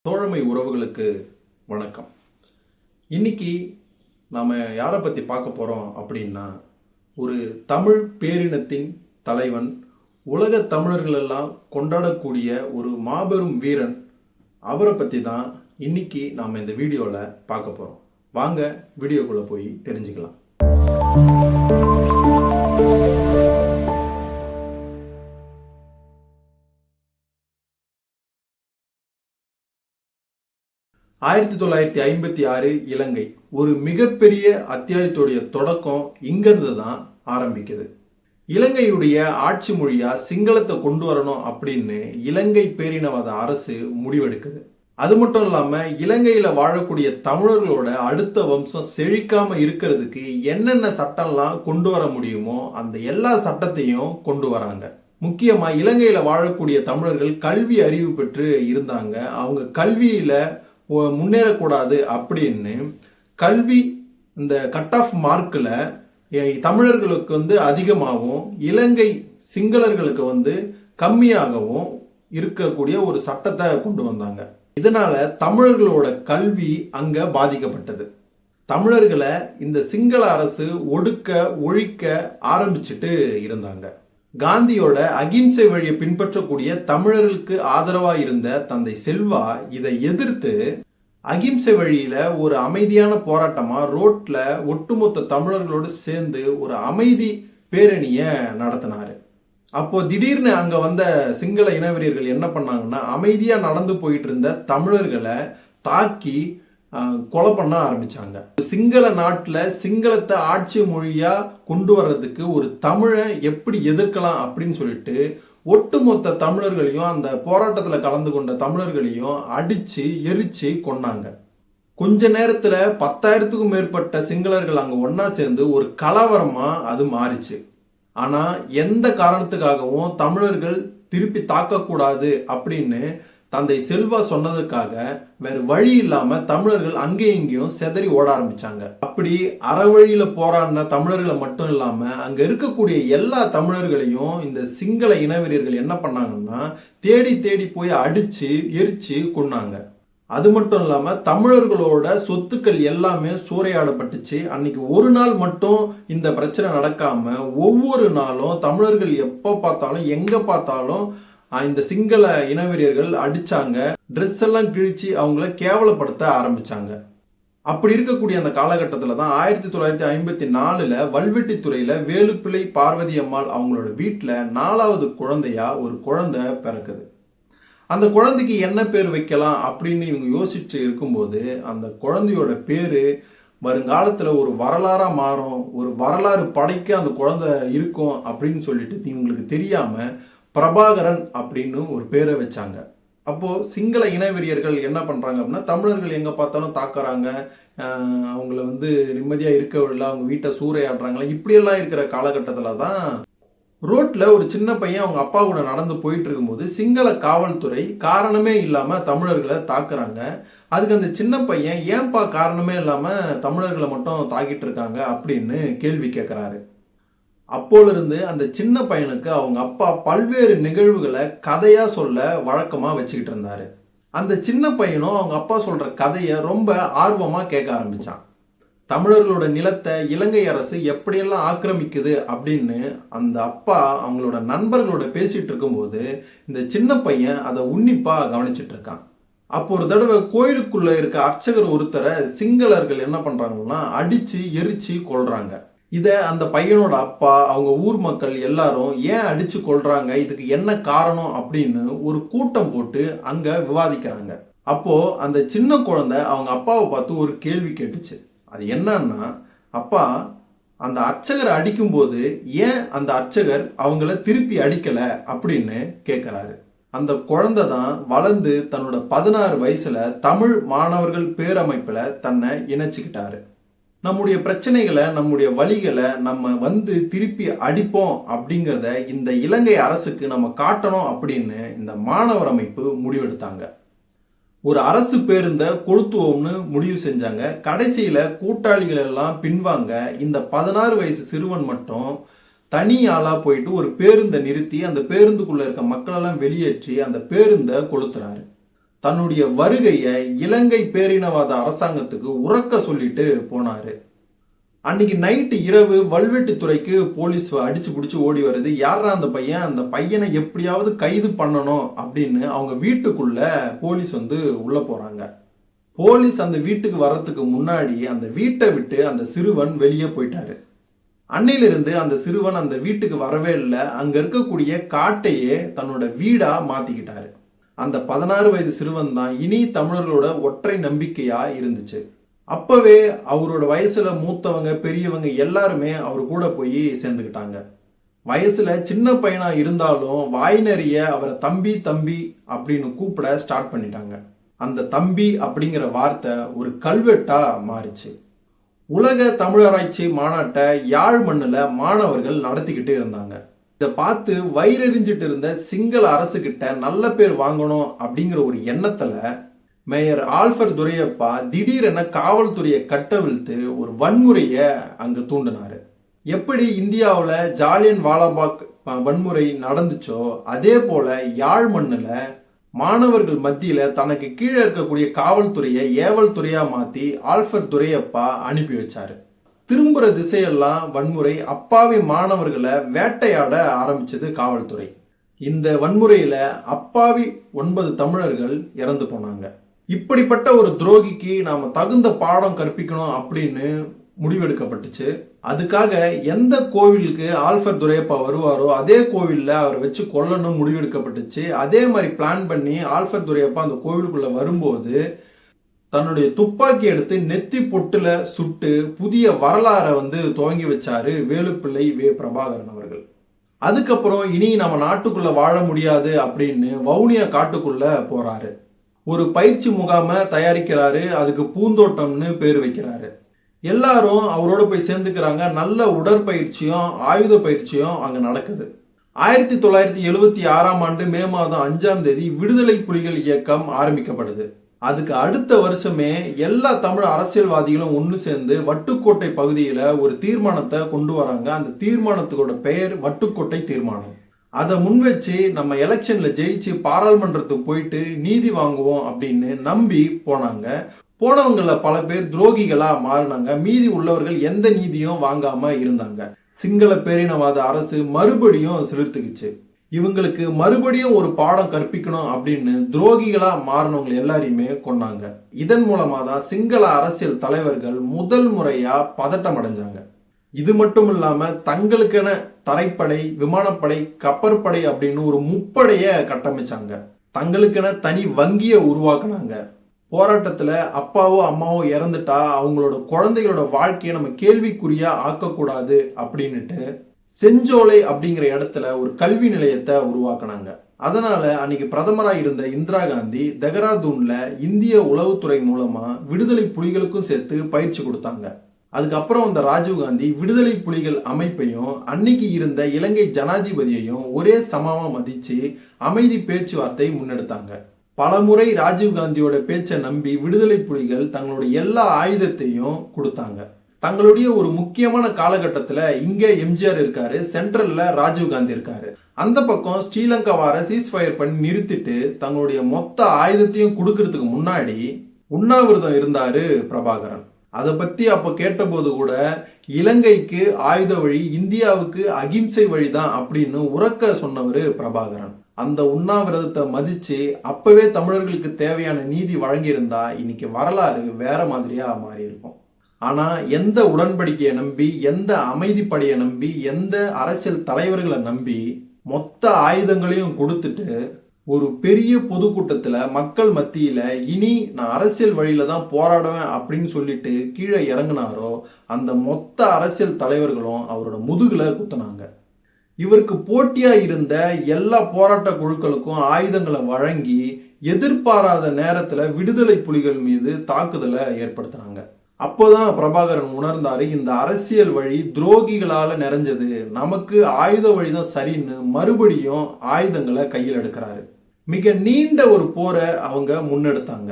தோழமை உறவுகளுக்கு வணக்கம். இன்னைக்கு நாம் யாரை பற்றி பார்க்க போகிறோம் அப்படின்னா, ஒரு தமிழ் பேரினத்தின் தலைவன், உலக தமிழர்கள் எல்லாம் கொண்டாடக்கூடிய ஒரு மாபெரும் வீரன், அவரை பற்றி தான் இன்னைக்கு நாம் இந்த வீடியோவில் பார்க்க போகிறோம். வாங்க வீடியோக்குள்ளே போய் தெரிஞ்சுக்கலாம். 1956 இலங்கை ஒரு மிகப்பெரிய அத்தியாயத்துடைய தொடக்கம் இங்கிருந்து தான் ஆரம்பிக்குது. இலங்கையுடைய ஆட்சி மொழியா சிங்களத்தை கொண்டு வரணும் அப்படின்னு இலங்கை பேரினவாத அரசு முடிவெடுக்குது. அது மட்டும் இல்லாம இலங்கையில வாழக்கூடிய தமிழர்களோட அடுத்த வம்சம் செழிக்காம இருக்கிறதுக்கு என்னென்ன சட்டம்லாம் கொண்டு வர முடியுமோ அந்த எல்லா சட்டத்தையும் கொண்டு வராங்க. முக்கியமா இலங்கையில வாழக்கூடிய தமிழர்கள் கல்வி அறிவு பெற்று இருந்தாங்க. அவங்க கல்வியில முன்னேறக்கூடாது அப்படின்னு கல்வி இந்த கட் ஆஃப் மார்க்கில் தமிழர்களுக்கு அதிகமாகவும் இலங்கை சிங்களர்களுக்கு கம்மியாகவும் இருக்கக்கூடிய ஒரு சட்டத்தை கொண்டு வந்தாங்க. இதனால தமிழர்களோட கல்வி அங்க பாதிக்கப்பட்டது. தமிழர்களை இந்த சிங்கள அரசு ஒழிக்க ஆரம்பிச்சுட்டு இருந்தாங்க. காந்தியோட அகிம்சை வழியை பின்பற்றக்கூடிய தமிழர்களுக்கு ஆதரவா இருந்த தந்தை செல்வா இதை எதிர்த்து அகிம்சை வழியில ஒரு அமைதியான போராட்டமா ரோட்ல ஒட்டுமொத்த தமிழர்களோடு சேர்ந்து ஒரு அமைதி பேரணிய நடத்தினாரு. அப்போ திடீர்னு அங்க வந்த சிங்கள இனவெறியர்கள் என்ன பண்ணாங்கன்னா, அமைதியா நடந்து போயிட்டு இருந்த தமிழர்களை தாக்கி கொலை பண்ண ஆரம்பிச்சாங்க. சிங்கள நாட்டுல சிங்களத்தை ஆட்சி மொழியா கொண்டு வர்றதுக்கு ஒரு தமிழை எப்படி எதிர்க்கலாம் அப்படின்னு சொல்லிட்டு ஒட்டுமொத்த தமிழர்களையும் அந்த போராட்டத்துல கலந்து கொண்ட தமிழர்களையும் அடிச்சு எரிச்சு கொன்னாங்க. கொஞ்ச நேரத்துல 10,000க்கும் மேற்பட்ட சிங்களர்கள் அங்க ஒன்னா சேர்ந்து ஒரு கலவரமா அது மாறிச்சு. ஆனா எந்த காரணத்துக்காகவும் தமிழர்கள் திருப்பி தாக்கக்கூடாது அப்படின்னு தந்தை செல்வா சொன்னதுக்காக வேற வழி இல்லாம தமிழர்கள் அங்கேயும் இங்கேயும் செதறி ஓட ஆரம்பிச்சாங்க. அப்படி அறவழியில போராடின தமிழர்களை மட்டும் இல்லாம அங்க இருக்கக்கூடிய எல்லா தமிழர்களையும் இந்த சிங்கள இனவெறியர்கள் என்ன பண்ணாங்கன்னா தேடி தேடி போய் அடிச்சு எரிச்சு கொன்னாங்க. அது மட்டும் இல்லாம தமிழர்களோட சொத்துக்கள் எல்லாமே சூறையாடப்பட்டுச்சு. அன்னைக்கு ஒரு நாள் மட்டும் இந்த பிரச்சனை நடக்காம ஒவ்வொரு நாளும் தமிழர்கள் எப்ப பார்த்தாலும் எங்க பார்த்தாலும் இந்த சிங்கள இனவெறியர்கள் அடிச்சாங்க, ட்ரெஸ் எல்லாம் கிழிச்சு அவங்கள கேவலப்படுத்த ஆரம்பிச்சாங்க. அப்படி இருக்கக்கூடிய அந்த காலகட்டத்தில் தான் 1954 வல்வெட்டித்துறையில வேலுப்பிள்ளை பார்வதி அம்மாள் அவங்களோட வீட்டில் 4வது குழந்தையா ஒரு குழந்தை பிறக்குது. அந்த குழந்தைக்கு என்ன பேர் வைக்கலாம் அப்படின்னு இவங்க யோசிச்சு இருக்கும்போது அந்த குழந்தையோட பேரு வருங்காலத்தில் ஒரு வரலாறா மாறும், ஒரு வரலாறு படைக்க அந்த குழந்தை இருக்கும் அப்படின்னு சொல்லிட்டு இவங்களுக்கு தெரியாம பிரபாகரன் அப்படின்னு ஒரு பேரை வச்சாங்க. அப்போ சிங்கள இனவெறியர்கள் என்ன பண்றாங்க அப்படின்னா, தமிழர்கள் எங்க பார்த்தாலும் தாக்குறாங்க, அவங்கள நிம்மதியா இருக்க விடல, அவங்க வீட்டை சூறையாடுறாங்களா, இப்படியெல்லாம் இருக்கிற காலகட்டத்தில் தான் ரோட்ல ஒரு சின்ன பையன் அவங்க அப்பா கூட நடந்து போயிட்டு இருக்கும்போது சிங்கள காவல்துறை காரணமே இல்லாம தமிழர்களை தாக்குறாங்க. அதுக்கு அந்த சின்ன பையன் ஏன்பா காரணமே இல்லாம தமிழர்களை மட்டும் தாக்கிட்டு இருக்காங்க அப்படின்னு கேள்வி கேட்கிறாரு. அப்போலிருந்து அந்த சின்ன பையனுக்கு அவங்க அப்பா பல்வேறு நிகழ்வுகளை கதையா சொல்ல வழக்கமா வச்சுக்கிட்டு இருந்தாரு. அந்த சின்ன பையனும் அவங்க அப்பா சொல்ற கதையை ரொம்ப ஆர்வமா கேட்க ஆரம்பிச்சான். தமிழர்களோட நிலத்தை இலங்கை அரசு எப்படியெல்லாம் ஆக்கிரமிக்குது அப்படின்னு அந்த அப்பா அவங்களோட நண்பர்களோட பேசிட்டு இருக்கும்போது இந்த சின்ன பையன் அதை உன்னிப்பா கவனிச்சிட்டு இருக்கான். அப்போ ஒரு தடவை கோயிலுக்குள்ள இருக்க அர்ச்சகர் ஒருத்தரை சிங்களர்கள் என்ன பண்றாங்கன்னா அடிச்சு எரிச்சு கொல்றாங்க. இத அந்த பையனோட அப்பா அவங்க ஊர் மக்கள் எல்லாரும் ஏன் அடிச்சு கொள்றாங்க, இதுக்கு என்ன காரணம் அப்படின்னு ஒரு கூட்டம் போட்டு அங்க விவாதிக்கிறாங்க. அப்போ அந்த சின்ன குழந்தை அவங்க அப்பாவை பார்த்து ஒரு கேள்வி கேட்டுச்சு. அது என்னன்னா, அப்பா அந்த அர்ச்சகரை அடிக்கும் போது ஏன் அந்த அர்ச்சகர் அவங்கள திருப்பி அடிக்கல அப்படின்னு கேட்கிறாரு. அந்த குழந்தை தான் வளர்ந்து தன்னோட 16 வயசுல தமிழ் மாணவர்கள் பேரமைப்புல தன்னை இணைச்சுக்கிட்டாரு. நம்முடைய பிரச்சனைகளை நம்முடைய வழிகளை நம்ம திருப்பி அடிப்போம் அப்படிங்கிறத இந்த இலங்கை அரசுக்கு நம்ம காட்டணும் அப்படின்னு இந்த மாணவர் அமைப்பு முடிவெடுத்தாங்க. ஒரு அரசு பேருந்தை கொளுத்துவோம்னு முடிவு செஞ்சாங்க. கடைசியில கூட்டாளிகள் எல்லாம் பின்வாங்க. இந்த 16 வயசு சிறுவன் மட்டும் தனி ஆளா போயிட்டு ஒரு பேருந்தை நிறுத்தி அந்த பேருந்துக்குள்ள இருக்க மக்களெல்லாம் வெளியேற்றி அந்த பேருந்தை கொளுத்துறாரு. தன்னுடைய வருகையை இலங்கை பேரினவாத அரசாங்கத்துக்கு உறக்க சொல்லிட்டு போனாரு. அன்னைக்கு நைட்டு இரவு வல்வெட்டித்துறைக்கு போலீஸ் அடிச்சு பிடிச்சி ஓடி வருது. யாரா அந்த பையன், அந்த பையனை எப்படியாவது கைது பண்ணணும் அப்படின்னு அவங்க வீட்டுக்குள்ள போலீஸ் உள்ள போறாங்க. போலீஸ் அந்த வீட்டுக்கு வர்றதுக்கு முன்னாடி அந்த வீட்டை விட்டு அந்த சிறுவன் வெளியே போயிட்டாரு. அன்னையிலிருந்து அந்த சிறுவன் அந்த வீட்டுக்கு வரவே இல்லை. அங்க இருக்கக்கூடிய காட்டையே தன்னோட வீடா மாத்திக்கிட்டாரு. அந்த 16 வயது சிறுவன் தான் இனி தமிழர்களோட ஒற்றை நம்பிக்கையா இருந்துச்சு. அப்பவே அவரோட வயசுல மூத்தவங்க பெரியவங்க எல்லாருமே அவர் கூட போய் சேர்ந்துக்கிட்டாங்க. வயசுல சின்ன பையனா இருந்தாலும் வாய் நிறைய அவரை தம்பி தம்பி அப்படின்னு கூப்பிட ஸ்டார்ட் பண்ணிட்டாங்க. அந்த தம்பி அப்படிங்கிற வார்த்தை ஒரு கல்வெட்டா மாறிச்சு. உலக தமிழராய்ச்சி மாநாட்டை யாழ் மண்ணுல மாணவர்கள் நடத்திக்கிட்டு இருந்தாங்க. இதை பார்த்து வயிறெறிஞ்சிட்டு இருந்த சிங்கள அரசு கிட்ட நல்ல பேர் வாங்கணும் அப்படிங்கிற ஒரு எண்ணத்துல மேயர் ஆல்ஃபர் துரையப்பா திடீரென காவல்துறையை கட்டவிழ்த்து ஒரு வன்முறையை அங்க தூண்டினாரு. எப்படி இந்தியாவில் ஜாலியன் வாலாபாக் வன்முறை நடந்துச்சோ அதே போல யாழ் மண்ணுல மாணவர்கள் மத்தியில தனக்கு கீழே இருக்கக்கூடிய காவல்துறையை ஏவல் துறையா மாத்தி ஆல்ஃபர் துரையப்பா அனுப்பி வச்சாரு. திரும்புற திசையெல்லாம் வன்முறை, அப்பாவி மாணவர்களை வேட்டையாட ஆரம்பிச்சது காவல்துறை. இந்த வன்முறையில அப்பாவி 9 தமிழர்கள் இறந்து போனாங்க. இப்படிப்பட்ட ஒரு துரோகிக்கு நாம தகுந்த பாடம் கற்பிக்கணும் அப்படின்னு முடிவெடுக்கப்பட்டுச்சு. அதுக்காக எந்த கோவிலுக்கு ஆல்ஃபர் துரையப்பா வருவாரோ அதே கோவில்ல அவரை வச்சு கொல்லணும் முடிவெடுக்கப்பட்டுச்சு. அதே மாதிரி பிளான் பண்ணி ஆல்ஃபர் துரையப்பா அந்த கோவிலுக்குள்ள வரும்போது தன்னுடைய துப்பாக்கி எடுத்து நெத்தி பொட்டுல சுட்டு புதிய வரலாறை துவங்கி வச்சாரு வேலுப்பிள்ளை வே பிரபாகரன் அவர்கள். அதுக்கப்புறம் இனி நம்ம நாட்டுக்குள்ள வாழ முடியாது அப்படின்னு வவுனியா காட்டுக்குள்ள போறாரு. ஒரு பயிற்சி முகாமை தயாரிக்கிறாரு. அதுக்கு பூந்தோட்டம்னு பேர் வைக்கிறாரு. எல்லாரும் அவரோட போய் சேர்ந்துக்கிறாங்க. நல்ல உடற்பயிற்சியும் ஆயுத பயிற்சியும் அங்க நடக்குது. 1976ஆம் ஆண்டு மே மாதம் 5ஆம் தேதி விடுதலை புலிகள் இயக்கம் ஆரம்பிக்கப்படுது. அதுக்கு அடுத்த வருஷமே எல்லா தமிழ் அரசியல்வாதிகளும் ஒன்று சேர்ந்து வட்டுக்கோட்டை பகுதியில ஒரு தீர்மானத்தை கொண்டு வராங்க. அந்த தீர்மானத்துக்கோட பெயர் வட்டுக்கோட்டை தீர்மானம். அதை முன் வச்சு நம்ம எலெக்ஷன்ல ஜெயிச்சு பாராளுமன்றத்துக்கு போயிட்டு நீதி வாங்குவோம் அப்படின்னு நம்பி போனாங்க. போனவங்கள பல பேர் துரோகிகளா மாறினாங்க. மீதி உள்ளவர்கள் எந்த நீதியும் வாங்காம இருந்தாங்க. சிங்கள பேரினவாத அரசு மறுபடியும் சிலிர்த்துக்குச்சு. இவங்களுக்கு மறுபடியும் ஒரு பாடம் கற்பிக்கணும் அப்படின்னு துரோகிகளா மாறினவங்க எல்லாரையுமே கொண்டாங்க. இதன் மூலமா தான் சிங்கள அரசியல் தலைவர்கள் முதல் முறையா பதட்டம் அடைஞ்சாங்க. இது மட்டும் இல்லாம தங்களுக்கென தரைப்படை, விமானப்படை, கப்பற்படை அப்படின்னு ஒரு முப்படைய கட்டமைச்சாங்க. தங்களுக்கென தனி வங்கியை உருவாக்குனாங்க. போராட்டத்துல அப்பாவோ அம்மாவோ இறந்துட்டா அவங்களோட குழந்தைகளோட வாழ்க்கையை நம்ம கேள்விக்குறியா ஆக்கக்கூடாது அப்படின்னுட்டு செஞ்சோலை அப்படிங்கிற இடத்துல ஒரு கல்வி நிலையத்தை உருவாக்குனாங்க. அதனால அன்னைக்கு பிரதமராக இருந்த இந்திரா காந்தி தெஹ்ராதூன்ல இந்திய உளவுத்துறை மூலமா விடுதலை புலிகளுக்கும் சேர்த்து பயிற்சி கொடுத்தாங்க. அதுக்கப்புறம் அந்த ராஜீவ்காந்தி விடுதலை புலிகள் அமைப்பையும் அன்னைக்கு இருந்த இலங்கை ஜனாதிபதியையும் ஒரே சமமா மதிச்சு அமைதி பேச்சுவார்த்தை முன்னெடுத்தாங்க. பலமுறை ராஜீவ்காந்தியோட பேச்சை நம்பி விடுதலை புலிகள் தங்களோட எல்லா ஆயுதத்தையும் கொடுத்தாங்க. தங்களுடைய ஒரு முக்கியமான காலகட்டத்துல இங்க எம்ஜிஆர் இருக்காரு, சென்ட்ரல்ல ராஜீவ்காந்தி இருக்காரு. அந்த பக்கம் ஸ்ரீலங்காவார சீஸ்ஃபயர் பண்ணி நிறுத்திட்டு தங்களுடைய மொத்த ஆயுதத்தையும் கொடுக்கறதுக்கு முன்னாடி உண்ணாவிரதம் இருந்தாரு பிரபாகரன். அதை பத்தி அப்ப கேட்டபோது கூட இலங்கைக்கு ஆயுத வழி, இந்தியாவுக்கு அகிம்சை வழிதான் அப்படின்னு உறக்க சொன்னவர் பிரபாகரன். அந்த உண்ணாவிரதத்தை மதிச்சு அப்பவே தமிழர்களுக்கு தேவையான நீதி வழங்கியிருந்தா இன்னைக்கு வரலாறு வேற மாதிரியா மாறி இருக்கும். ஆனா எந்த உடன்படிக்கையை நம்பி, எந்த அமைதிப்படையை நம்பி, எந்த அரசியல் தலைவர்களை நம்பி மொத்த ஆயுதங்களையும் கொடுத்துட்டு ஒரு பெரிய பொதுக்கூட்டத்துல மக்கள் மத்தியில இனி நான் அரசியல் வழியில தான் போராடுவேன் அப்படின்னு சொல்லிட்டு கீழே இறங்கினாரோ அந்த மொத்த அரசியல் தலைவர்களும் அவரோட முதுகுல குத்துனாங்க. இவருக்கு போட்டியா இருந்த எல்லா போராட்ட குழுக்களுக்கும் ஆயுதங்களை வழங்கி எதிர்பாராத நேரத்துல விடுதலை புலிகள் மீது தாக்குதலை ஏற்படுத்தினாங்க. அப்போதான் பிரபாகரன் உணர்ந்தாரு, இந்த அரசியல் வழி துரோகிகளால நிறைஞ்சது, நமக்கு ஆயுத வழிதான் சரின்னு மறுபடியும் ஆயுதங்களை கையில் எடுக்கிறாரு. மிக நீண்ட ஒரு போரை அவங்க முன்னெடுத்தாங்க.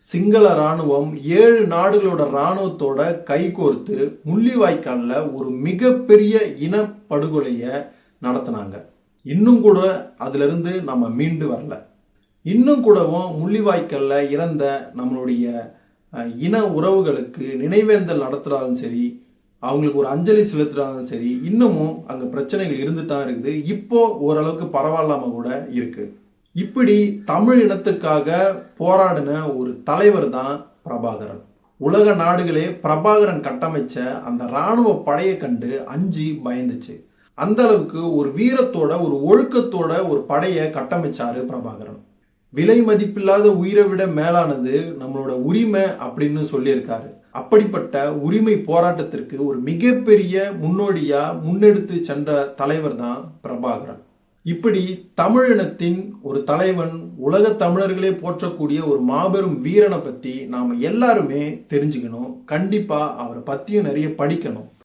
சிங்கள ராணுவம் 7 நாடுகளோட ராணுவத்தோட கைகோர்த்து முள்ளிவாய்க்கால்ல ஒரு மிகப்பெரிய இனப்படுகொலைய நடத்தினாங்க. இன்னும் கூட அதுல இருந்து நம்ம மீண்டு வரல. இன்னும் கூடவும் முள்ளிவாய்க்கால்ல இறந்த நம்மளுடைய இன உறவுகளுக்கு நினைவேந்தல் நடத்துறாலும் சரி, அவங்களுக்கு ஒரு அஞ்சலி செலுத்துறாலும் சரி, இன்னமும் அங்கே பிரச்சனைகள் இருந்து தான் இருக்குது. இப்போ ஓரளவுக்கு பரவாயில்லாம கூட இருக்கு. இப்படி தமிழ் இனத்துக்காக போராடின ஒரு தலைவர் தான் பிரபாகரன். உலக நாடுகளே பிரபாகரன் கட்டமைச்ச அந்த இராணுவ படையை கண்டு அஞ்சி பயந்துச்சு. அந்த அளவுக்கு ஒரு வீரத்தோட ஒரு ஒழுக்கத்தோட ஒரு படையை கட்டமைச்சாரு பிரபாகரன். விலை மதிப்பில்லாத உயிரை விட மேலானது நம்மளோட உரிமை அப்படின்னு சொல்லியிருக்காரு. அப்படிப்பட்ட உரிமை போராட்டத்திற்கு ஒரு மிகப்பெரிய முன்னோடியா முன்னெடுத்து சென்ற தலைவர் தான் பிரபாகரன். இப்படி தமிழினத்தின் ஒரு தலைவன், உலக தமிழர்களே போற்றக்கூடிய ஒரு மாபெரும் வீரனை பத்தி நாம எல்லாருமே தெரிஞ்சுக்கணும். கண்டிப்பா அவரை பத்தியும் நிறைய படிக்கணும்.